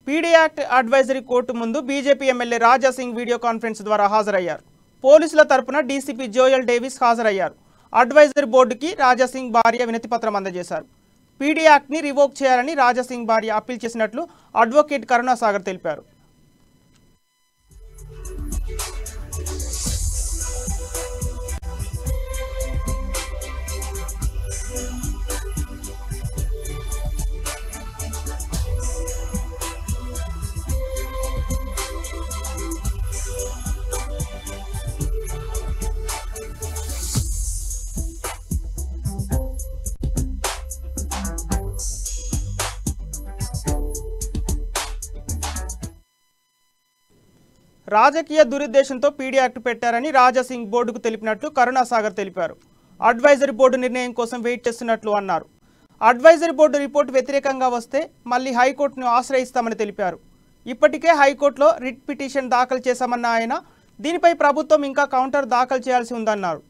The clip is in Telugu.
పీడీ యాక్ట్ అడ్వైజరీ కోర్టు ముందు BJP MLA Raja Singh video conference ద్వారా హాజరయ్యారు. పోలీసుల తరపున డీసీపీ జోయల్ డేవిస్ హాజరయ్యారు. అడ్వైజరీ బోర్డుకి రాజా సింగ్ భార్య వినతి పత్రం అందజేశారు. పీడీ యాక్ట్ని రివోక్ చేయాలని రాజా సింగ్ భార్య అప్పీల్ చేసినట్లు అడ్వకేట్ కరుణాసాగర్ తెలిపారు. రాజకీయ దురుద్దేశంతో పీడీ యాక్ట్ పెట్టారని రాజా సింగ్ బోర్డుకు తెలిపినట్లు కరుణాసాగర్ తెలిపారు. అడ్వైజరీ బోర్డు నిర్ణయం కోసం వెయిట్ చేస్తున్నట్లు అన్నారు. అడ్వైజరీ బోర్డు రిపోర్టు వ్యతిరేకంగా వస్తే మళ్లీ హైకోర్టును ఆశ్రయిస్తామని తెలిపారు. ఇప్పటికే హైకోర్టులో రిట్ పిటిషన్ దాఖలు చేశామన్న ఆయన దీనిపై ప్రభుత్వం ఇంకా కౌంటర్ దాఖలు చేయాల్సి ఉందన్నారు.